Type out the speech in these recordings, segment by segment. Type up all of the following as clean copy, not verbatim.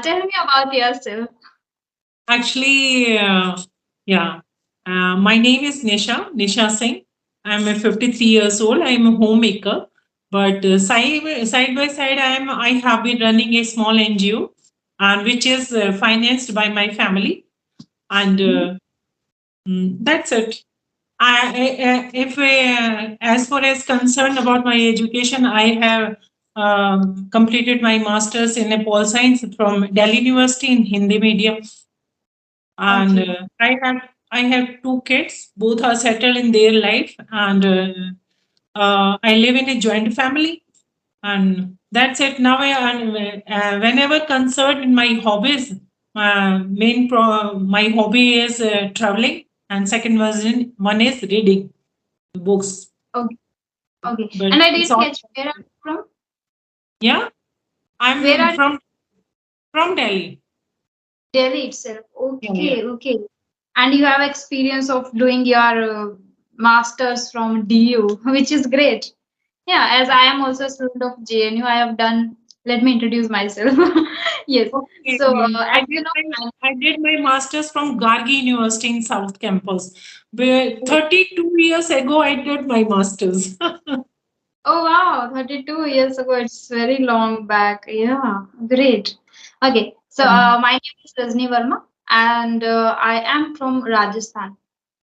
tell me about yourself. Actually, yeah. My name is Nisha Singh. I'm a 53 years old. I'm a homemaker. But side by side, I have been running a small NGO, and which is financed by my family. And that's it. If as far as concerned about my education, I have completed my master's in Pol Science from Delhi University in Hindi medium, and Okay. I have two kids. Both are settled in their life, and I live in a joint family, and that's it. Now, whenever concerned in my hobbies, my hobby is traveling, and second one is reading books. Okay. Okay. But And I it's didn't all, catch where are you from? yeah. Where I'm are from Delhi. Delhi itself? Yeah, yeah. Okay. Okay. And you have experience of doing your masters from DU, which is great. Yeah, as I am also a student of JNU, I have done. Let me introduce myself. Yes. Okay. So, I as you did know, my I did my master's from Gargi University in South Campus. Where 32 years ago, I did my master's. oh wow, 32 years ago. It's very long back. Yeah, great. Okay, so my name is Rajni Verma, and I am from Rajasthan.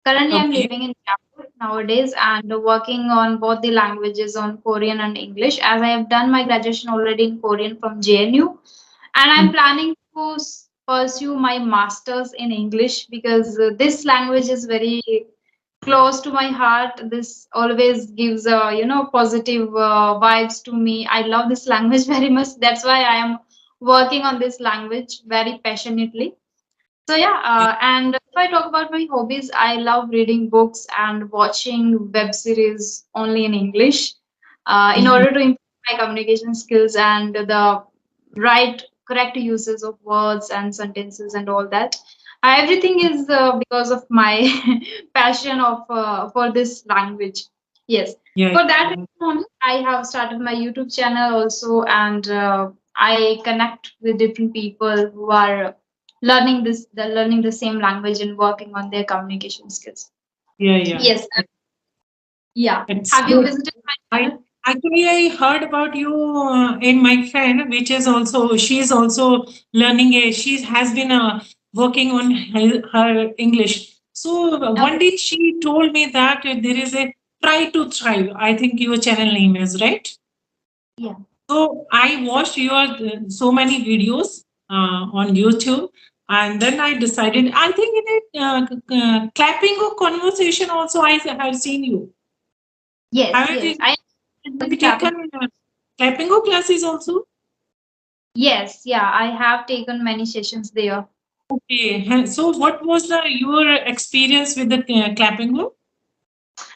Currently, I'm Okay. living in Jaipur nowadays and working on both the languages on Korean and English, as I have done my graduation already in Korean from JNU, and I'm planning to pursue my masters in English because this language is very close to my heart. This always gives positive vibes to me. I love this language very much. That's why I am working on this language very passionately. So yeah, and if I talk about my hobbies, I love reading books and watching web series only in English, in Mhm. order to improve my communication skills and the correct uses of words and sentences and all that. Everything is because of my passion of for this language. Yes, Yeah. for that Yeah. reason only, I have started my YouTube channel also, and I connect with different people who are learning the same language and working on their communication skills. Yeah. Yeah. Yes. Yeah. It's Have you good. visited my I channel? actually I heard about you in my friend, which is also she's also learning. She has been working on her English. So one Okay. day she told me that there is a try to thrive. I think your channel name is right. Yeah. So I watched your so many videos on YouTube, and then I decided. I think in a clapping or conversation also I have seen you. Yes, Have yes. you, I have am you clapping. taken clapping or classes also? Yes, yeah. I have taken many sessions there. Okay. So what was your experience with the clapping hook?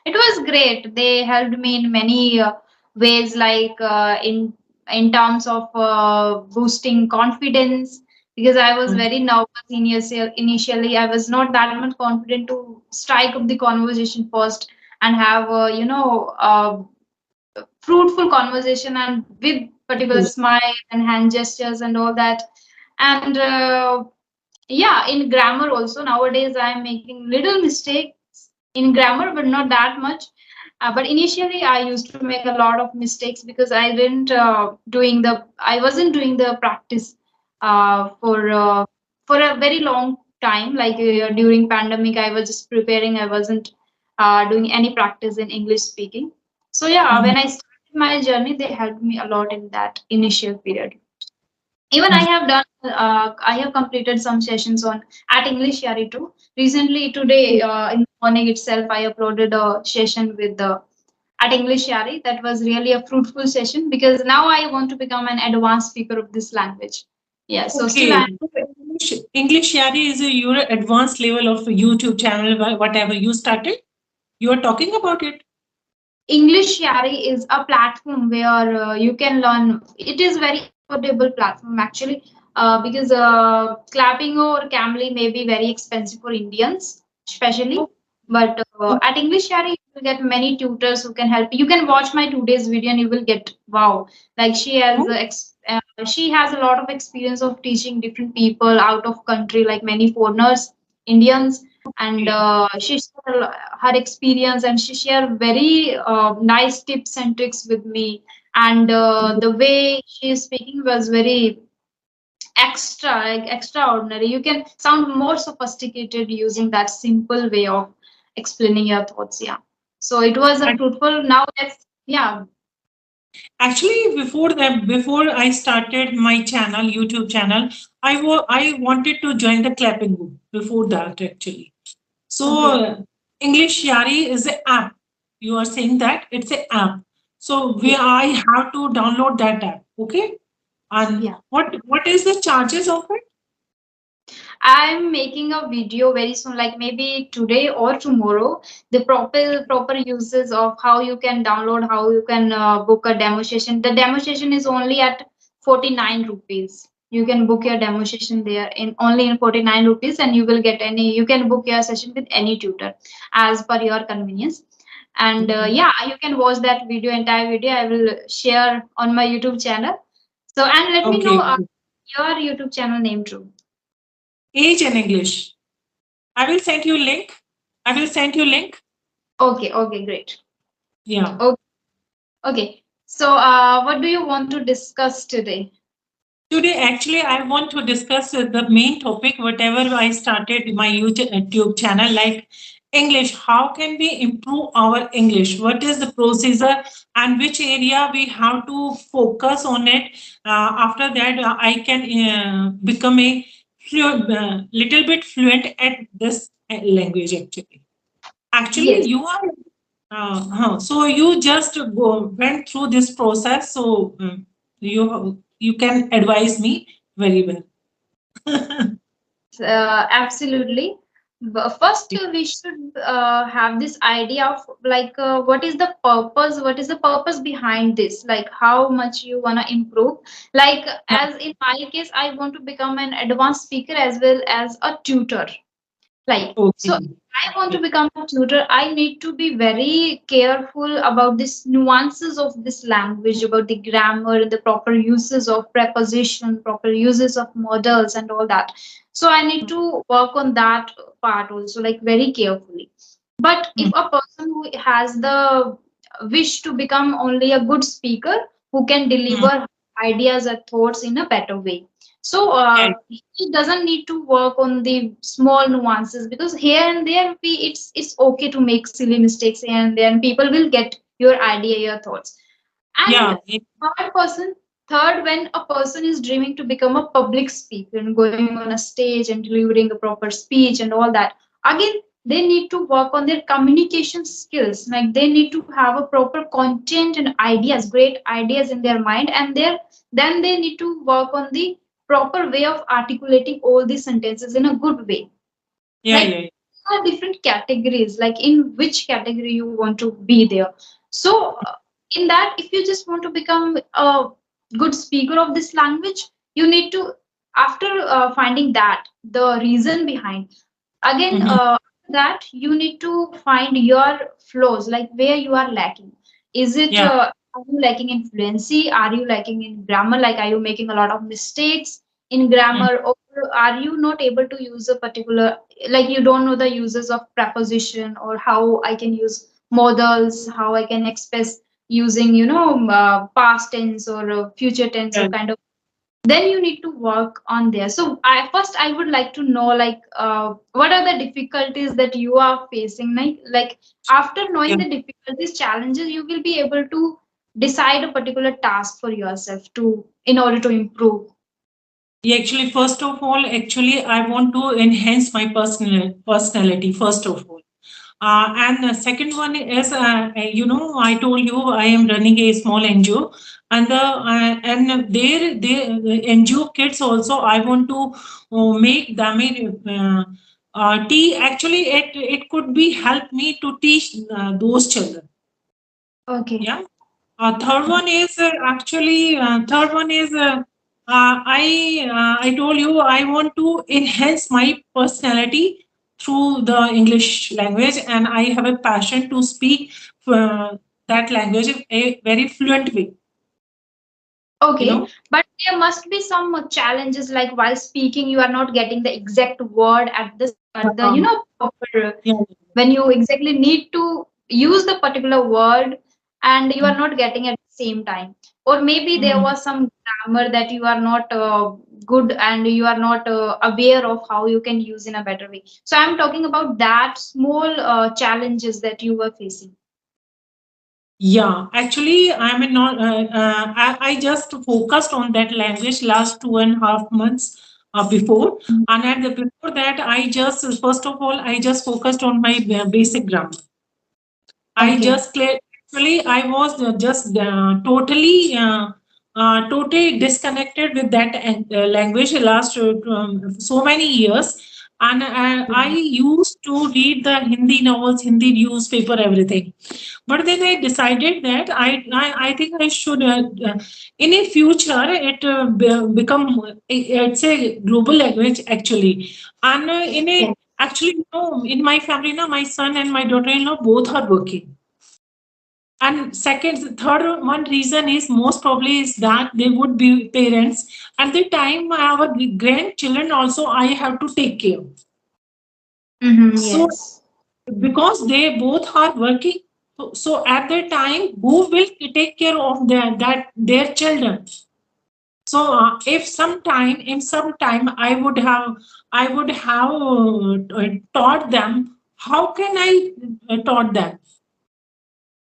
It was great. They helped me in many ways, like in terms of boosting confidence. Because I was very nervous initially, I was not that much confident to strike up the conversation first and have fruitful conversation and with particular smile and hand gestures and all that. And yeah, in grammar also nowadays I am making little mistakes in grammar, but not that much. But initially I used to make a lot of mistakes because I wasn't doing the practice uh, for uh, for a very long time. Like during pandemic, I was just preparing. I wasn't doing any practice in English speaking. So yeah, Mhm. when I started my journey, they helped me a lot in that initial period. Even I have completed some sessions on at English Yari too. Recently, today in the morning itself, I uploaded a session with the at English Yari. That was really a fruitful session because now I want to become an advanced speaker of this language. Yeah, so still Okay. I So English Yari is your advanced level of YouTube channel, whatever you started. You are talking about it. English Yari is a platform where you can learn. It is very affordable platform actually, because clapping or Camly may be very expensive for Indians, especially. But at English Shari, you will get many tutors who can help you. You can watch my today's video and you will get wow. Like she has a lot of experience of teaching different people out of country, like many foreigners, Indians, and Okay. she shared her experience and she shared very nice tips and tricks with me. And the way she is speaking was very extraordinary. You can sound more sophisticated using that simple way of explaining your thoughts. Yeah. So it was a fruitful. Now let's yeah. Actually, before I started my channel, YouTube channel, I wanted to join the clapping group before that actually. So Okay. English Yari is an app. You are saying that it's an app. So Yeah. I have to download that app. Okay. And Yeah. what is the charges of it? I'm making a video very soon, like maybe today or tomorrow. The proper uses of how you can download, how you can book a demo session. The demo session is only at 49 rupees. You can book your demo session there in only in 49 rupees, and you will get any. You can book your session with any tutor as per your convenience. And yeah, you can watch that video, entire video. I will share on my YouTube channel. So and let me know Okay. your YouTube channel name too. Age and English. I will send you link. I will send you link. Okay, okay, great. Yeah. Okay, okay. So, what do you want to discuss today? Today, actually, I want to discuss the main topic, whatever I started my YouTube channel, like English. How can we improve our English? What is the procedure and which area we have to focus on it? After that, I can become a little bit fluent at this language, actually. Actually, Yes. you are so you just went through this process, so you can advise me very well. Absolutely. But first, we should have this idea of like what is the purpose? What is the purpose behind this? Like how much you wanna improve? Like Yeah. as in my case, I want to become an advanced speaker as well as a tutor. Like, so Okay. if I want to become a tutor, I need to be very careful about this nuances of this language, about the grammar, the proper uses of preposition, proper uses of models, and all that. So I need to work on that part also, like very carefully. But if Mm, a person who has the wish to become only a good speaker who can mm. deliver ideas or thoughts in a better way, so Yeah. he doesn't need to work on the small nuances, because here and there it's okay to make silly mistakes here and there, and people will get your idea, your thoughts. And Yeah. third, when a person is dreaming to become a public speaker and going on a stage and delivering a proper speech and all that, again, they need to work on their communication skills. Like they need to have a proper content and ideas, great ideas in their mind, and then they need to work on the proper way of articulating all these sentences in a good way. Yeah. Like Yeah. there are different categories, like in which category you want to be there. So in that, if you just want to become a good speaker of this language, you need to, after finding that the reason behind, again Mhm. that you need to find your flaws, like where you are lacking. Is it Yeah. are you lacking in fluency? Are you lacking in grammar? Like are you making a lot of mistakes in Mm. grammar, or are you not able to use a particular, like you don't know the uses of preposition, or how I can use modals, how I can express using past tense or future tense or Yeah. kind of, then you need to work on there. So I would like to know, like what are the difficulties that you are facing, like after knowing Yeah. the difficulties, challenges, you will be able to decide a particular task for yourself to in order to improve. Yeah, actually, first of all, actually, I want to enhance my personality. First of all, and the second one is, I told you I am running a small NGO, and the NGO kids also I want to make them actually it could be help me to teach those children. Okay. Yeah. Third one is third one is I told you I want to enhance my personality through the English language, and I have a passion to speak that language in a very fluent way. You Okay, know. but there must be some challenges, like while speaking, you are not getting the exact word at the proper, Yeah. when you exactly need to use the particular word, and you are not getting at the same time. Or maybe there Mm. was some grammar that you are not good, and you are not aware of how you can use in a better way. So I'm talking about that small challenges that you were facing. Yeah, actually, I'm a not. I just focused on that language last 2.5 months before, and at the before that, I just first of all I just focused on my basic grammar. I Okay. just actually I was just totally disconnected with that language last so many years, and I used to read the Hindi novels, Hindi newspaper, everything. But then I decided that I think I should in a future it become it's a global language actually, and in Yes. a actually, in my family now, my son and my daughter-in-law both are working. And second, third one reason is most probably is that they would be parents. At the time, our grandchildren also I have to take care. Mm-hmm, So yes. because they both are working, so at the time, who will take care of their children? So if sometime in some time I would have taught them. How can I taught them?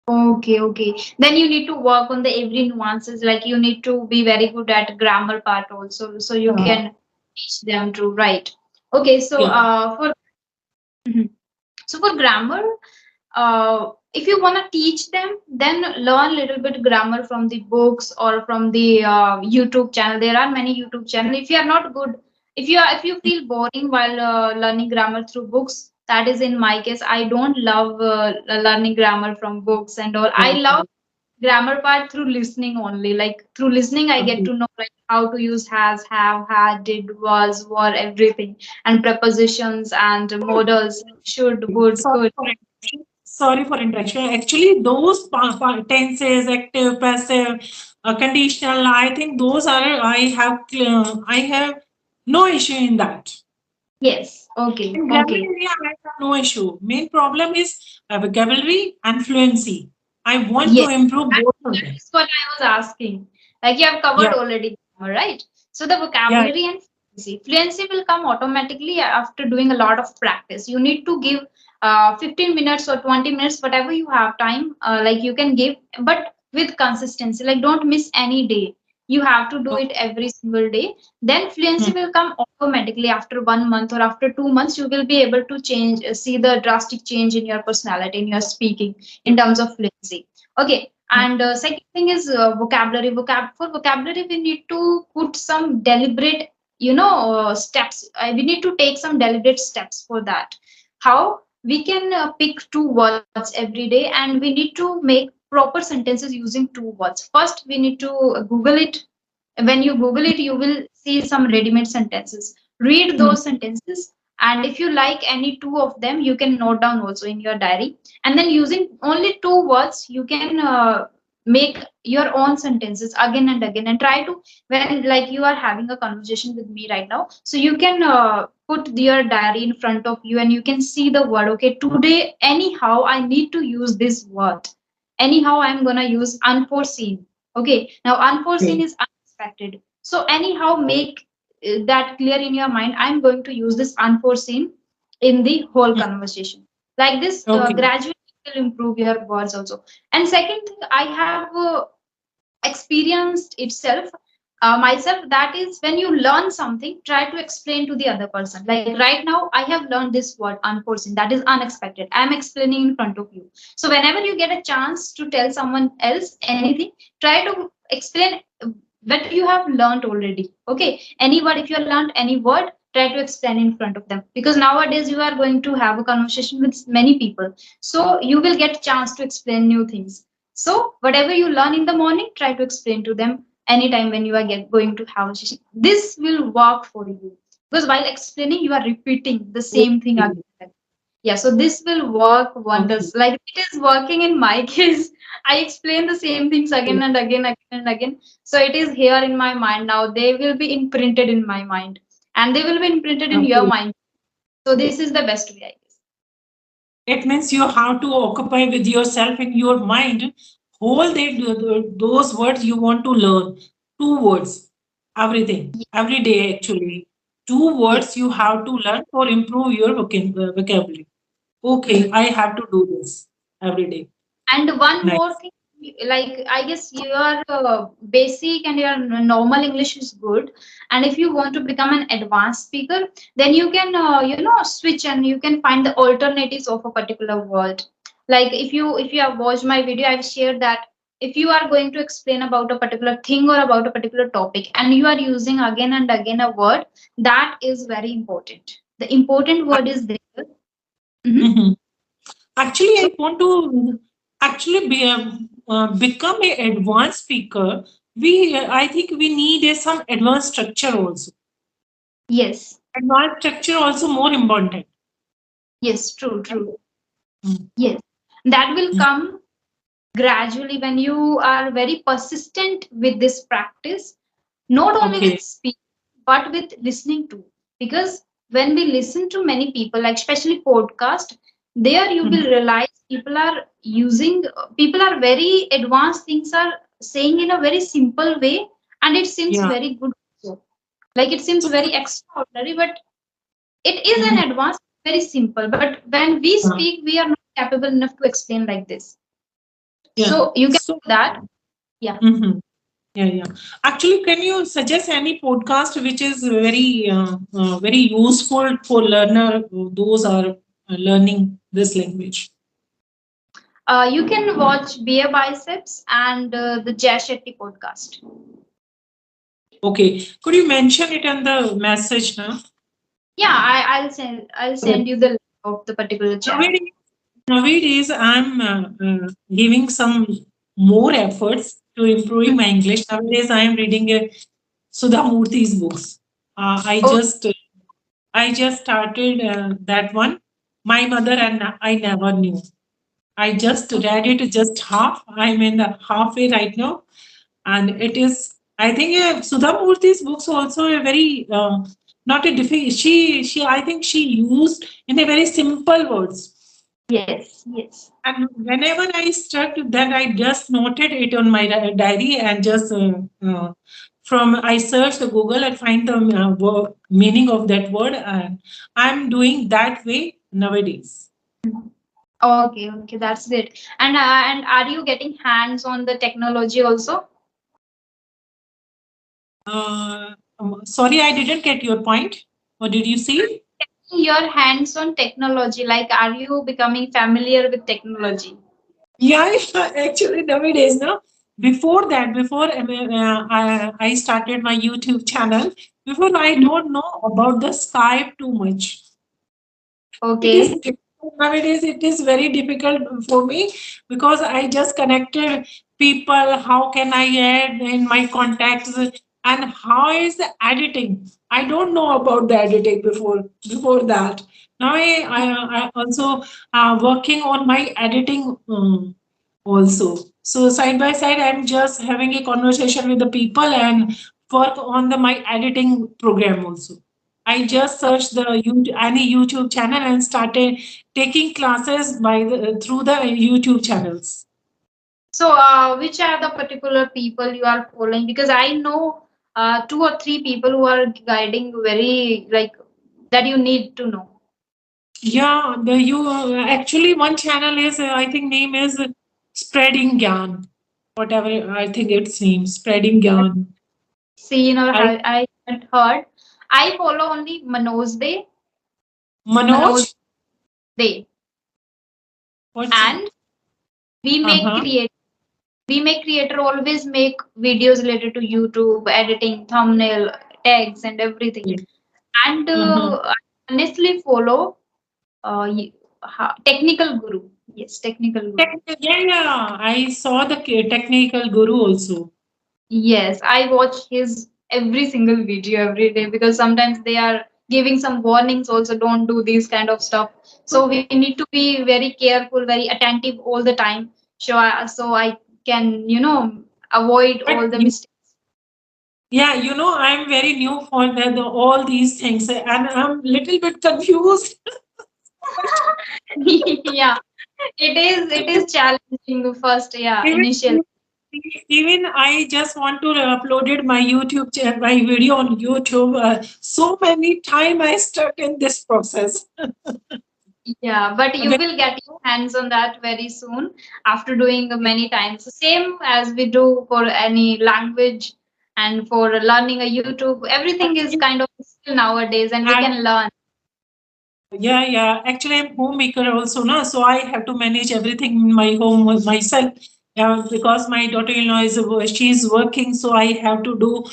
Okay, okay. Then you need to work on the every nuances. Like you need to be very good at grammar part also, so you Yeah. can teach them to write. Okay, so Yeah. for Mhm. So for grammar, if you want to teach them, then learn little bit grammar from the books or from the YouTube channel. There are many YouTube channel. If you are not good, if you feel boring while learning grammar through books, that is in my case. I don't love learning grammar from books and all. I love grammar part through listening only. Like through listening, I get Okay. to know like how to use has, have, had, did, was, were, everything, and prepositions and modals, should, would, Sorry could. for interruption. Sorry for interruption. Actually, those tenses, active, passive, conditional, I think those are I have no issue in that. Yes. Okay. In grammar Okay. area, I have no issue. Main problem is vocabulary and fluency. I want to Yes. improve That, both of that them. is what I was asking. Like you have covered Yeah, already, right? So the yeah. vocabulary and fluency. Fluency will come automatically after doing a lot of practice. You need to give 15 minutes or 20 minutes, whatever you have time, like you can give, but with consistency. Like don't miss any day. You have to do Okay. it every single day. Then fluency Hmm. will come automatically after 1 month or after 2 months. You will be able to change, see the drastic change in your personality, in your speaking, in terms of fluency. Okay, and second thing is vocabulary. For vocabulary, we need to put some deliberate, steps. We need to take some deliberate steps for that. How we can pick two words every day, and we need to make proper sentences using two words. First, we need to Google it. When you Google it, you will see some ready-made sentences. Read Hmm. those sentences, and if you like any two of them, you can note down also in your diary. And then using only two words, you can make your own sentences again and again, and try to, when like you are having a conversation with me right now, so you can put your diary in front of you, and you can see the word. Okay, today anyhow I need to use this word. Anyhow I'm gonna use unforeseen. Okay, now unforeseen Okay. is unexpected. So anyhow make that clear in your mind. I'm going to use this unforeseen in the whole Hmm. conversation. Like this, Okay. gradually will improve your words also. And second thing, I have experienced itself myself, that is when you learn something, try to explain to the other person. Like right now I have learned this word unforeseen, that is unexpected. I am explaining in front of you. So whenever you get a chance to tell someone else anything, try to explain what you have learned already. Okay, any word, if you have learned any word, try to explain in front of them, because nowadays you are going to have a conversation with many people, so you will get chance to explain new things. So whatever you learn in the morning, try to explain to them anytime when you are going to have a session. This will work for you. because while explaining you are repeating the same thing Okay. again. Yeah, so this will work Okay. wonders. Like it is working in my case. I explain the same things again and again, again and again. So it is here in my mind now. They will be imprinted in my mind, and they will be imprinted in your Okay. mind. So this is the best way, I guess. It means you have to occupy with yourself in your mind whole day those words you want to learn. Two words, everything, every day actually. Two Yes. words you have to learn for improve your vocabulary. Okay, I have to do this every day. And one more Nice. thing, like I guess your basic and your normal English is good. And if you want to become an advanced speaker, then you can, switch and you can find the alternatives of a particular word. Like if you have watched my video, I've shared that if you are going to explain about a particular thing or about a particular topic, and you are using again and again a word, that is very important. The important word is there. Mhm. Mhm. Actually, So I want to actually become a advanced speaker. I think we need some advanced structure also. yes, Advanced structure also more important. yes, true, true. Mm. Yes, that will Mm. come gradually when you are very persistent with this practice, not only with Okay. speaking, but with listening to. Because when we listen to many people, like especially podcast, there you Mhm. will realize people are very advanced things are saying in a very simple way, and it seems Yeah. very good. Also. Like it seems So, very extraordinary, but it is mhm. an advanced, very simple. But when we Yeah. speak, we are not capable enough to explain like this. Yeah. So you can So, do that. Yeah. mhm. Yeah, yeah. Actually, can you suggest any podcast which is very useful for learner? Those are learning this language. You can watch Beer Biceps and the Jay Shetty podcast. Okay. Could you mention it in the message now? Yeah, I'll send you the link of the particular channel. Nowadays, nowadays I'm giving some more efforts to improving my English. Nowadays, I am reading Sudha Murthy's books. I Oh, just started that one. My mother and I never knew. I just read it just half. I'm in the halfway right now, and it is. I think Sudha Murthy's books also a very not a difficult. She I think she used in a very simple words. yes, yes. And whenever I struck, then I just noted it on my diary and just from I search the Google and find the meaning of that word, and I'm doing that way nowadays. Okay, okay, that's great. And are you getting hands on the technology also? Sorry, I didn't get your point. What did you say? Your hands on technology, like are you becoming familiar with technology? Yeah, actually nowadays, no. Before that, I started my YouTube channel. Before I Mhm. don't know about the Skype too much. It is Okay. difficult nowadays. It is very difficult for me because I just connected people. How can I add in my contacts and how is the editing? I don't know about the editing before that. Now I also working on my editing also. So side by side, I'm just having a conversation with the people and work on the my editing program also. I just searched any YouTube channel and started taking classes through the YouTube channels. So, which are the particular people you are following? Because I know two or three people who are guiding very like that you need to know. Yeah, the you actually one channel is I think name is Spreading Gyan. Whatever I think its name, Spreading Gyan. Seen or I I haven't heard. I follow only Manoj Day, Manoj. Manoj Day, What's and we make uh-huh. create. We make creator always make videos related to YouTube, editing, thumbnail, tags, and everything. And Uh-huh. I honestly follow Technical Guru. Yes, Technical Guru. Yeah, yeah. I saw the technical guru also. Yes, I watch his every single video every day because sometimes they are. giving some warnings also, don't do these kind of stuff. So we need to be very careful, very attentive all the time. So I can, avoid But all the mistakes. yeah, I'm very new for all these things, and I'm little bit confused. Yeah, it is challenging first, yeah, even initially. even I just want to uploaded my YouTube channel, my video on YouTube. So many time I stuck in this process. Yeah, but you When- will get your hands on that very soon after doing many times. Same as we do for any language and for learning a YouTube. Everything is kind of skill nowadays, and we can learn. Yeah, yeah. Actually, I'm homemaker also, na. So I have to manage everything in my home with myself. Because my daughter-in-law she's working, so I have to do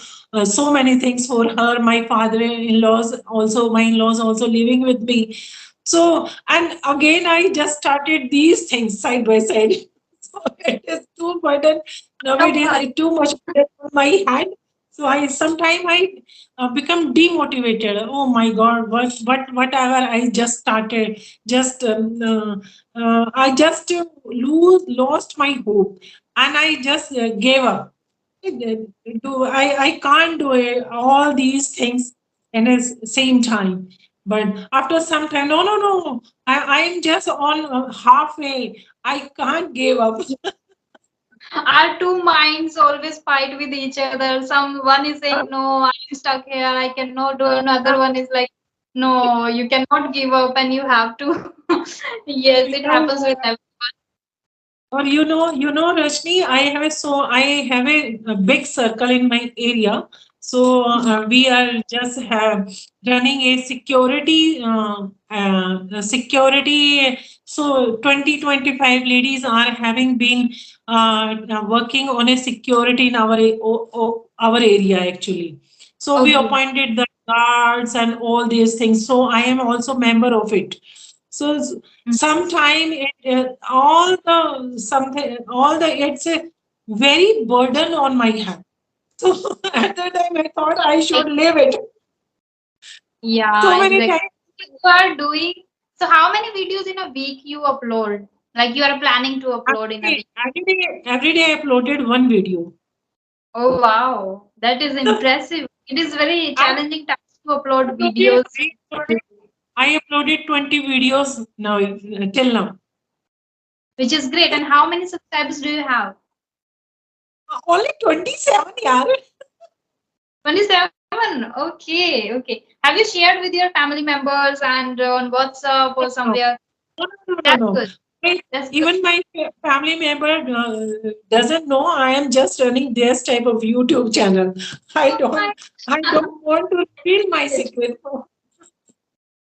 so many things for her. My father-in-laws also, my in-laws also living with me. So, and again, I just started these things side by side. So it is too burden Don't nowadays. worry. It's too much burden on my hand. So I sometimes I become demotivated. Oh my God, whatever I just started, just I just lost my hope, and I just gave up. I can't do it, all these things in the same time. But after some time, no, I'm just on halfway. I can't give up. Our two minds always fight with each other. Someone is saying, "No, I'm stuck here. I cannot do." Another one is like, "No, you cannot give up, and you have to." Yes, it happens with everyone. Or Rashmi, I have a big circle in my area. So we are just running a security. So 2025 ladies are having been working on a security in our area actually. So we Okay. appointed the guards and all these things. So I am also member of it. So sometime all the it's a very burden on my hand. So at that time I thought I Like, should leave it. So yeah, many exactly. times You are doing. So, how many videos in a week you upload? Like you are planning to upload in a week? every day I uploaded one video. Oh wow, that is impressive. It is very I challenging task to upload uploaded, videos, I uploaded 20 videos now till now. which is great. And how many subscribers do you have? Only 27 yaar. 27. Okay, okay. Have you shared with your family members and on WhatsApp or No, somewhere? no, no, no, That's no. good. I, That's good. even my family member doesn't know I am just running this type of YouTube channel. I Oh my. don't, I don't want to reveal my secret.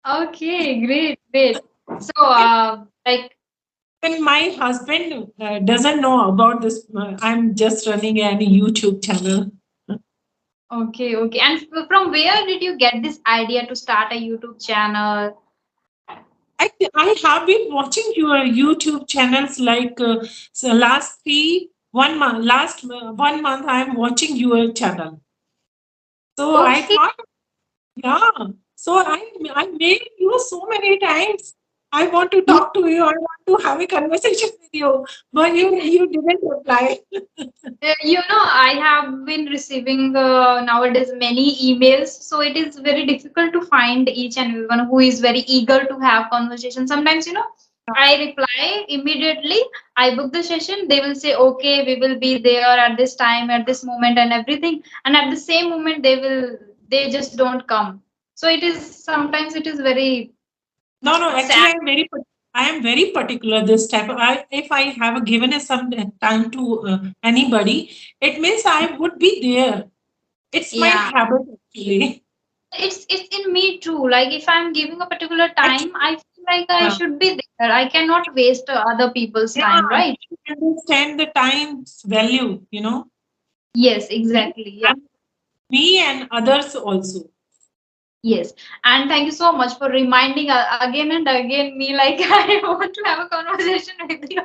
Okay, great, great. So, like, Even my husband doesn't know about this. I'm just running any YouTube channel. okay, okay. And from where did you get this idea to start a YouTube channel? I have been watching your YouTube channels like so last 1 month. Last 1 month, I'm watching your channel. So I Okay. thought, yeah. So I made you so many times. I want to talk to you. I want to have a conversation with you, but you didn't reply. I have been receiving nowadays many emails, so it is very difficult to find each and everyone who is very eager to have conversation. Sometimes, I reply immediately. I book the session. They will say, "Okay, we will be there at this time, at this moment, and everything." And at the same moment, they just don't come. So it is very No, no. Actually, sad. I am very particular. This type. If I have given a some time to anybody, it means I would be there. It's my Yeah. habit actually. It's in me too. Like if I'm giving a particular time, Actually, I feel like I yeah, should be there. I cannot waste other people's yeah. time, right? I understand the time's value. Yes, Me exactly. Yeah. and me and others also. Yes. And thank you so much for reminding again and again me like I want to have a conversation with you.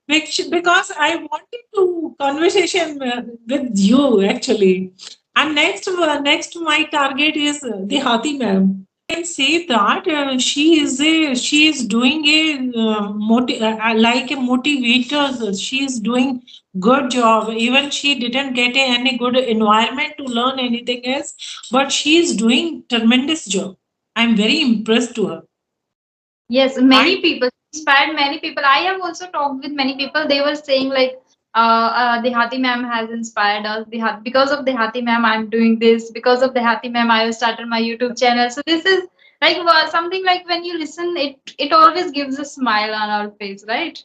That Because I wanted to conversation with you actually. And next my target is Dehati ma'am. Can say that she is doing a like a motivator. She is doing good job. Even she didn't get any good environment to learn anything else, but she is doing tremendous job. I'm very impressed to her. Yes, I many people inspired many people. I have also talked with many people. They were saying like, the Hati ma'am has inspired us. Because of the Hati ma'am, I'm doing this. Because of the Hati ma'am, I have started my YouTube channel. So this is like something like when you listen, it always gives a smile on our face, right?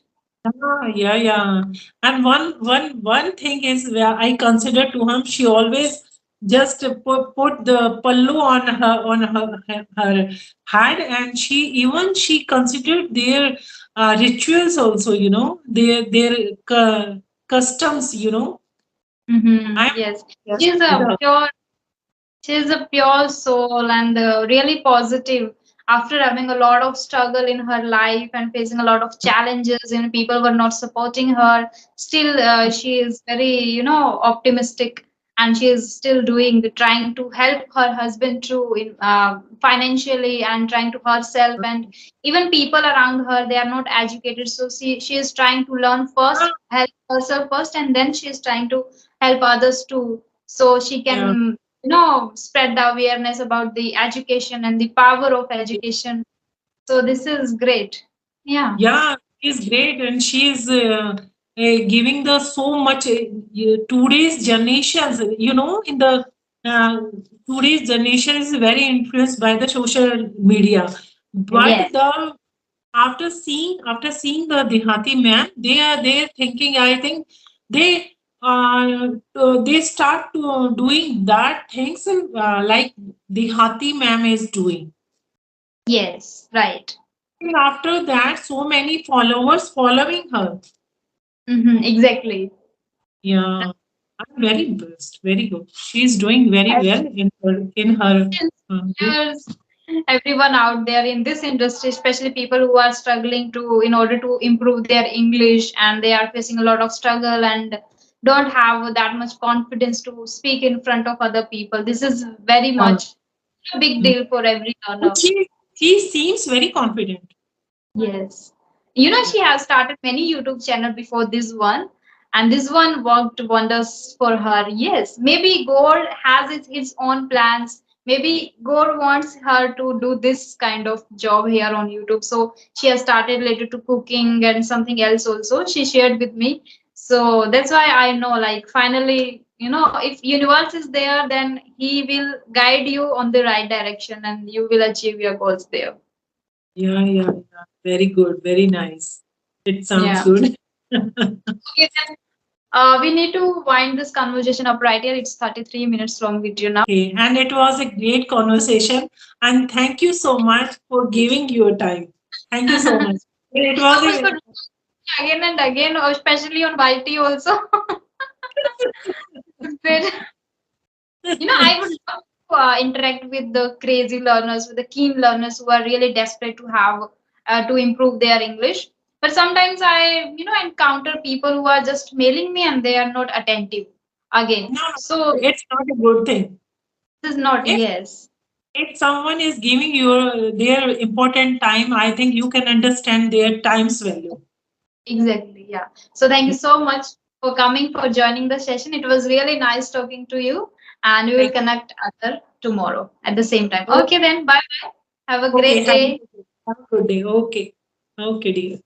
Yeah, yeah. And one thing is where I consider to him, she always just put the pallu on her head, and she considered their rituals also. Their customs. Mm-hmm. I'm Yes, just she's with a her. pure She's a pure soul and really positive. After having a lot of struggle in her life and facing a lot of challenges, and people were not supporting her, still she is very, optimistic, and she is still trying to help her husband through in financially and trying to herself and even people around her. They are not educated, so she is trying to learn first, help herself first, and then she is trying to help others too, so she Yeah. can spread the awareness about the education and the power of education. So this is great. Yeah. Yeah, she's great, and she is giving the so much today's generations. In the uh, today's generation is very influenced by the social media. But Yes. the after seeing the Dehati man, they thinking. I think they they start to doing that things like Dehati ma'am is doing. Yes, right. And after that, so many followers following her. Exactly. Yeah, I'm very impressed. Very good. She's doing very well in her. Way. Inspires everyone out there in this industry, especially people who are struggling to in order to improve their English, and they are facing a lot of struggle and don't have that much confidence to speak in front of other people. This is very Yeah. much a big Mm. deal for every And learner. she seems very confident. Yes. Yeah. She has started many YouTube channel before this one, and this one worked wonders for her. Yes, maybe God has its own plans. Maybe God wants her to do this kind of job here on YouTube. So she has started related to cooking and something else also. She shared with me. So that's why I know, like, finally, if universe is there, then he will guide you on the right direction and you will achieve your goals there. Yeah, yeah, yeah. Very good. Very nice. It sounds Yeah. good. Okay, then we need to wind this conversation up right here. It's 33 minutes long video now. Okay, and it was a great conversation. And thank you so much for giving your time. Thank you so much. It was We a could again and again, especially on YT also. Great. I would love to interact with the crazy learners, with the keen learners who are really desperate to have to improve their English. But sometimes I, encounter people who are just mailing me and they are not attentive again. no, So it's not a good thing. this is not, If yes. if someone is giving you their important time, I think you can understand their time's value. Exactly. Yeah. So thank you so much for coming, for joining the session. It was really nice talking to you, and we will Thank connect other tomorrow at the same time. you. Okay, then. Bye bye. Have a Okay, great day. have a good day. Okay. Okay, dear.